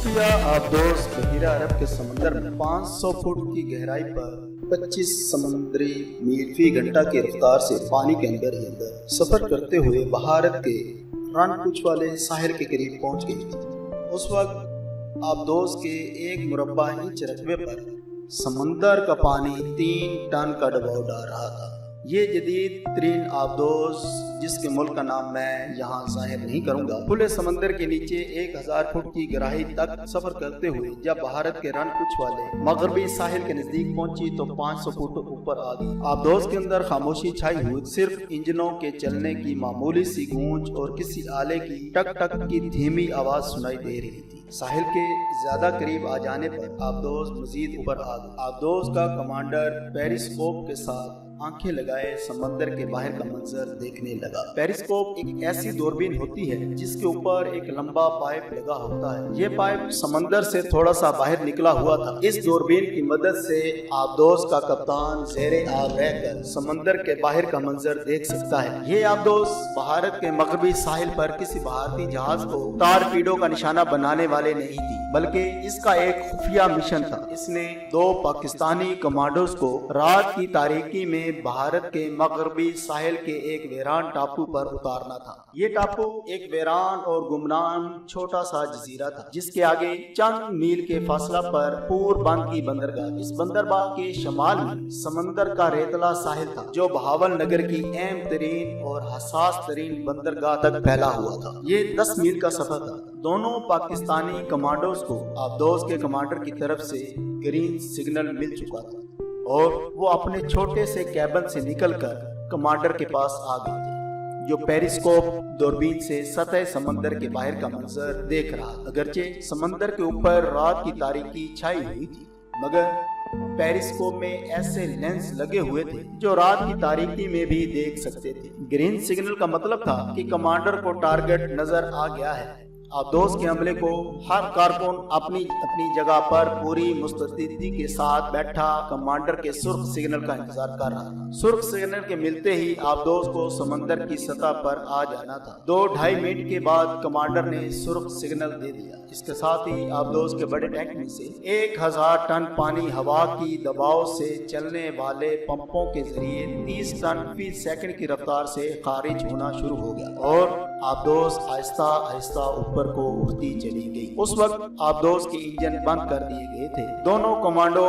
खुफिया आबदोज बहीरा अरब के समंदर में 500 फुट की गहराई पर 25 समुद्री मील फी घंटा की रफ्तार से पानी के अंदर ही अंदर सफर करते हुए भारत के रनकुच वाले साहिल के करीब पहुंच गई थी। उस वक्त आबदोज के 1 मुरब्बा इंच रकबे पर समंदर का पानी 3 टन का दबाव डाल रहा था। ये जदीद तरीन आबदोज, जिसके मुल्क का नाम मैं यहाँ जाहिर नहीं करूँगा, खुले समंदर के नीचे 1000 फुट की गहराई तक सफर करते हुए जब भारत के रनकुच वाले मगरबी साहिल के नजदीक पहुंची तो 500 फुट ऊपर आ गई। आबदोज के अंदर खामोशी छाई हुई, सिर्फ इंजनों के चलने की मामूली सी गूंज और किसी आले की टक टक की धीमी आवाज सुनाई दे रही थी। साहिल के ज्यादा करीब आ जाने पर आबदोज मजीद ऊपर आ गई। आबदोज का कमांडर पेरिस्कोप के साथ आंखें लगाए समंदर के बाहर का मंजर देखने लगा। पेरिस्कोप एक ऐसी दूरबीन होती है जिसके ऊपर एक लंबा पाइप लगा होता है। ये पाइप समंदर से थोड़ा सा बाहर निकला हुआ था। इस दूरबीन की मदद से आबदोज का कप्तान ज़ेरे आग रहकर समंदर के बाहर का मंजर देख सकता है। ये आबदोज भारत के मगरबी साहिल पर किसी भारतीय जहाज को टारपीडो का निशाना बनाने वाले नहीं थी, बल्कि इसका एक खुफिया मिशन था। इसने 2 पाकिस्तानी कमांडोज को रात की तारीकी में भारत के मगरबी साहिल के एक वीरान टापू पर उतारना था। ये टापू एक वीरान और गुमनाम छोटा सा जजीरा था, जिसके आगे चंद मील के फासला पर पूर्वबंद की बंदरगाह। इस बंदरगाह के शमाल में समंदर का रेतला साहिल था, जो बहावल नगर की अहम तरीन और हसास तरीन बंदरगाह तक फैला हुआ था। ये 10 मील का सफर था। दोनों पाकिस्तानी कमांडोज को आबदोज के कमांडर की तरफ से ग्रीन सिग्नल मिल चुका था और वो अपने छोटे से कैबिन से निकलकर कमांडर के पास आ गए थे, जो पेरिस्कोप दूरबीन से सतह समंदर के बाहर का मंजर देख रहा था। अगरचे समंदर के ऊपर रात की तारीकी छाई हुई थी, मगर पेरिस्कोप में ऐसे लेंस लगे हुए थे जो रात की तारीकी में भी देख सकते थे। ग्रीन सिग्नल का मतलब था कि कमांडर को टारगेट नजर आ गया है। आबदोज के हमले को हर कारकुन अपनी अपनी जगह पर पूरी मुस्तैदी के साथ बैठा कमांडर के सुर्ख सिग्नल का इंतजार कर रहा था। सुर्ख सिग्नल के मिलते ही आबदोज को समंदर की सतह पर आ जाना था। 2-2.5 मिनट के बाद कमांडर ने सुर्ख सिग्नल दे दिया। इसके साथ ही आबदोज के बड़े टैंक में से 1000 टन पानी हवा की दबाव से चलने वाले पंपों के जरिए 30 टन फी सेकंड की रफ्तार से खारिज होना शुरू हो गया और आबदोज आहिस्ता आहिस्ता ऊपर को उठती चली गई। उस वक्त आबदोज के इंजन बंद कर दिए गए थे। दोनों कमांडो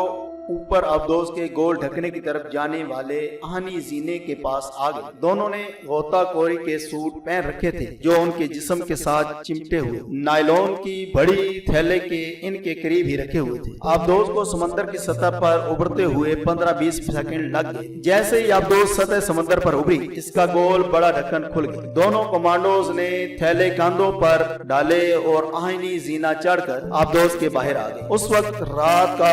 ऊपर आबदोज के गोल ढकने की तरफ जाने वाले आहनी जीने के पास आ गए। दोनों ने गोताखोरी के सूट पहन रखे थे जो उनके जिस्म के साथ चिमटे हुए नायलॉन की बड़ी थैले के इनके करीब ही रखे हुए थे। आबदोज को समंदर की सतह पर उभरते हुए 15-20 सेकंड लग गए। जैसे ही आबदोज सतह समंदर पर उभरी, इसका गोल बड़ा ढक्कन खुल गया। दोनों कमांडोज ने थैले कांधों पर डाले और आहनी जीना चढ़कर आबदोज के बाहर आ गए। उस वक्त रात का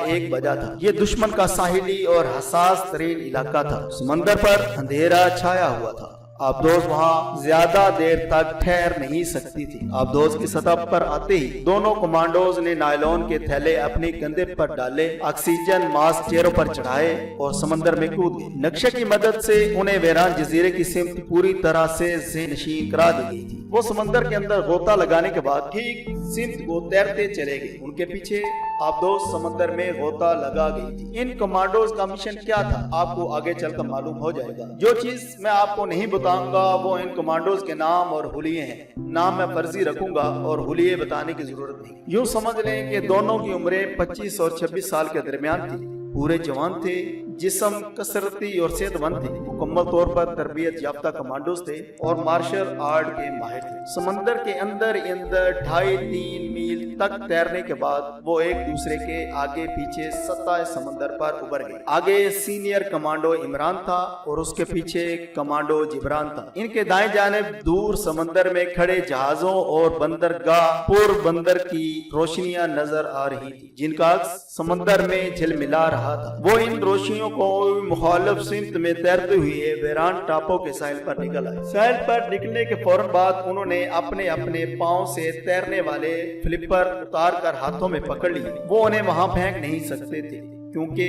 1:15 था। ये दुश्मन का साहिली और हसास तरीन इलाका था। समंदर पर अंधेरा छाया हुआ था। आबदोज वहाँ ज्यादा देर तक ठहर नहीं सकती थी। आबदोज की सतह पर आते ही दोनों कमांडोज ने नायलॉन के थैले अपने कंधे पर डाले, ऑक्सीजन मास्क चेहरों पर चढ़ाए और समंदर में कूद गए। नक्शे की मदद से उन्हें वीरान जजीरे की सिमत पूरी तरह से ज़हनशीन करा दी गई थी। वो समंदर के अंदर गोता लगाने के बाद ठीक सिमत को तैरते चले गए। उनके पीछे आबदोज समंदर में गोता लगा गई थी। इन कमांडोज का मिशन क्या था, आपको आगे चलकर मालूम हो जाएगा। जो चीज मैं आपको नहीं बताऊंगा वो इन कमांडोज के नाम और हुलिये हैं। नाम मैं फर्जी रखूंगा और हुलिये बताने की जरूरत नहीं। यूं समझ लें कि दोनों की उम्रें 25 और 26 साल के दरमियान थी। पूरे जवान थे, जिस्म कसरती और सेहतमंद थे। मुकम्मल तौर पर तरबियत याफ्ता कमांडोज थे और मार्शल आर्ट के माहिर थे। समंदर के अंदर 2.5-3 मील तक तैरने के बाद वो एक दूसरे के आगे पीछे सतह समंदर पर उभर गए। आगे सीनियर कमांडो इमरान था और उसके पीछे कमांडो जिब्रान था। इनके दाएं जानिब दूर समंदर में खड़े जहाजों और बंदरगाह पूर्व बंदर की रोशनियां नजर आ रही थी, जिनका अक्स समंदर में झिलमिला रहा था। वो इन रोशनियों को मुखालिफ सिमत में तैरते हुए वीरान टापू के साहिल पर निकल आए। साहिल पर निकलने के फौरन बाद उन्होंने अपने अपने पांव से तैरने वाले फ्लिपर उतार कर हाथों में पकड़ लिए। वो उन्हें वहां फेंक नहीं सकते थे। क्योंकि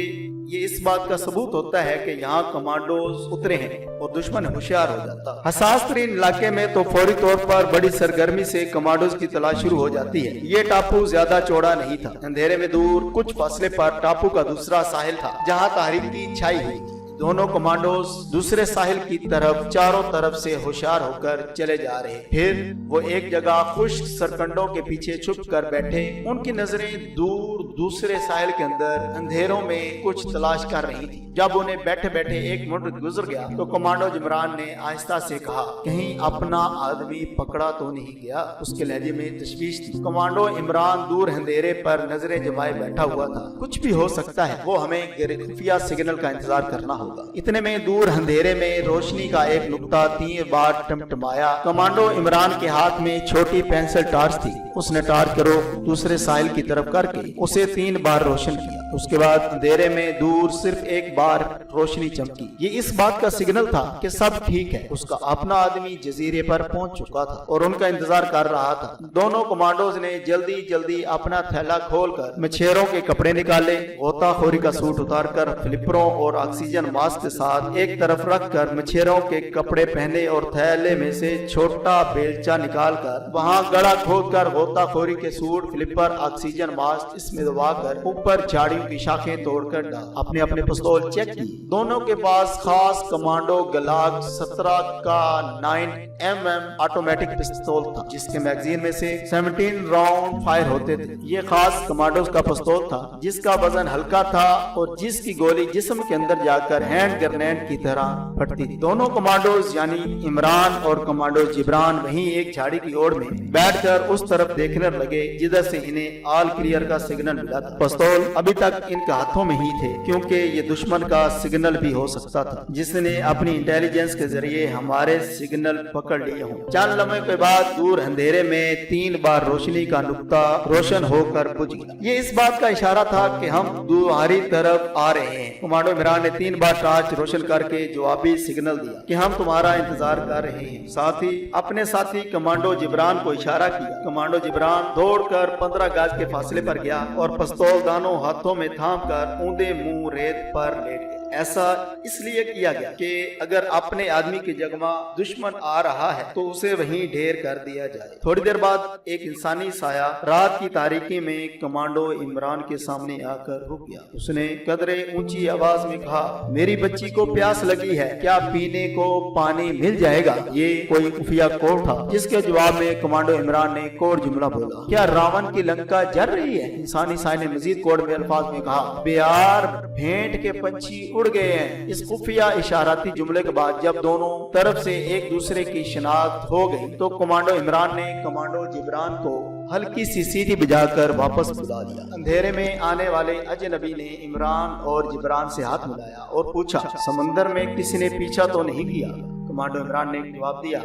ये इस बात का सबूत होता है कि यहाँ कमांडोज उतरे हैं और दुश्मन होशियार हो जाता। हसास तरीन इलाके में तो फौरी तौर पर बड़ी सरगर्मी से कमांडोज की तलाश शुरू हो जाती है। ये टापू ज्यादा चौड़ा नहीं था। अंधेरे में दूर कुछ फासले पर टापू का दूसरा साहिल था जहाँ तारीफ की छाई हुई। दोनों कमांडोज दूसरे साहिल की तरफ चारों तरफ से होशियार होकर चले जा रहे। फिर वो एक जगह खुश्क सरकंडों के पीछे छुप कर बैठे। उनकी नजरें दूर दूसरे साहिल के अंदर अंधेरों में कुछ तलाश कर रही थी। जब उन्हें बैठे बैठे एक मिनट गुजर गया तो कमांडो इमरान ने आहिस्ता से कहा, कहीं अपना आदमी पकड़ा तो नहीं गया। उसके लहजे में तशवीश थी। कमांडो इमरान दूर अंधेरे पर नजरें जमाए बैठा हुआ था। कुछ भी हो सकता है, वो हमें खुफिया सिग्नल का इंतजार करना होगा। इतने में दूर अंधेरे में रोशनी का एक नुक्ता 3 बार टमटमाया। कमांडो इमरान के हाथ में छोटी पेंसिल टार्च थी। उसने टार्च करो दूसरे साहिल की तरफ करके उसे 3 बार रोशन किया। उसके बाद अंधेरे में दूर सिर्फ एक बार रोशनी चमकी। ये इस बात का सिग्नल था कि सब ठीक है। उसका अपना आदमी जजीरे पर पहुंच चुका था और उनका इंतजार कर रहा था। दोनों कमांडोज ने जल्दी जल्दी अपना थैला खोलकर मछेरों के कपड़े निकाले। गोताखोरी का सूट उतारकर फ्लिपरों और ऑक्सीजन मास्क के साथ एक तरफ रखकर मछेरों के कपड़े पहने और थैले में से छोटा बेलचा निकालकर वहां गड़ा खोदकर गोताखोरी के सूट, फ्लिपर, ऑक्सीजन मास्क इसमें दबाकर ऊपर झाड़ियों की शाखें तोड़कर डाल। अपने अपने पिस्तौल चेक की। दोनों के पास खास कमांडो ग्लाक 17 का 9mm ऑटोमेटिक पिस्तौल था जिसके मैगजीन में से 17 राउंड फायर होते थे। ये खास कमांडोज का पिस्तौल था जिसका वजन हल्का था और जिसकी गोली जिस्म के अंदर जाकर हैंड ग्रेनेड की तरह फटती थी। दोनों कमांडोज यानी इमरान और कमांडो जिब्रान वहीं एक झाड़ी की ओर में बैठकर उस तरफ देखने लगे जिधर से इन्हें ऑल क्लियर का सिग्नल मिला था। पिस्तौल अभी तक इनके हाथों में ही थे क्योंकि ये दुश्मन का सिग्नल भी हो सकता था जिसने अपनी इंटेलिजेंस के जरिए हमारे सिग्नल पकड़ लिए हों। चंद लम्हे के बाद दूर अंधेरे में 3 बार रोशनी का नुक्ता रोशन होकर बुझ गया। ये इस बात का इशारा था कि हम तुम्हारी तरफ आ रहे हैं। कमांडो इमरान ने 3 बार टॉर्च रोशन करके जवाबी सिग्नल दिया कि हम तुम्हारा इंतजार कर रहे हैं। साथ ही अपने साथी कमांडो जिब्रान को इशारा किया। कमांडो जिब्रान दौड़कर 15 गज के फासले पर गया और पिस्तौल दानों हाथों में थाम कर ऊंधे मुंह रेत पर लेट गया। ऐसा इसलिए किया गया कि अगर अपने आदमी की जगह दुश्मन आ रहा है तो उसे वहीं ढेर कर दिया जाए। थोड़ी देर बाद एक इंसानी साया रात की तारीकी में कमांडो इमरान के सामने आकर रुक गया। उसने कदरे ऊंची आवाज में कहा, मेरी बच्ची को प्यास लगी है, क्या पीने को पानी मिल जाएगा? ये कोई खुफिया कोड था जिसके जवाब में कमांडो इमरान ने कोड जुमला बोला, क्या रावण की लंका जल रही है? इंसानी साया ने मजीद कोड में अल्फाज में कहा, बेयार भेंट के पंछी उड़ गए हैं। इस खुफिया इशाराती जुमले के बाद जब दोनों तरफ से एक दूसरे की शिनाख्त हो गई तो कमांडो इमरान ने कमांडो जिब्रान को हल्की सी सीटी बजाकर वापस बुला लिया। अंधेरे में आने वाले अजनबी ने इमरान और जिब्रान से हाथ मिलाया और पूछा, समंदर में किसी ने पीछा तो नहीं किया? कमांडो इमरान ने जवाब दिया,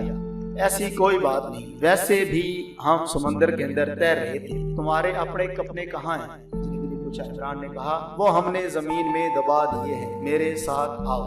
ऐसी कोई बात नहीं, वैसे भी हम समंदर के अंदर तैर रहे थे। तुम्हारे अपने कपड़े कहाँ हैं? इमरान ने कहा, वो हमने जमीन में दबा दिए हैं, मेरे साथ आओ।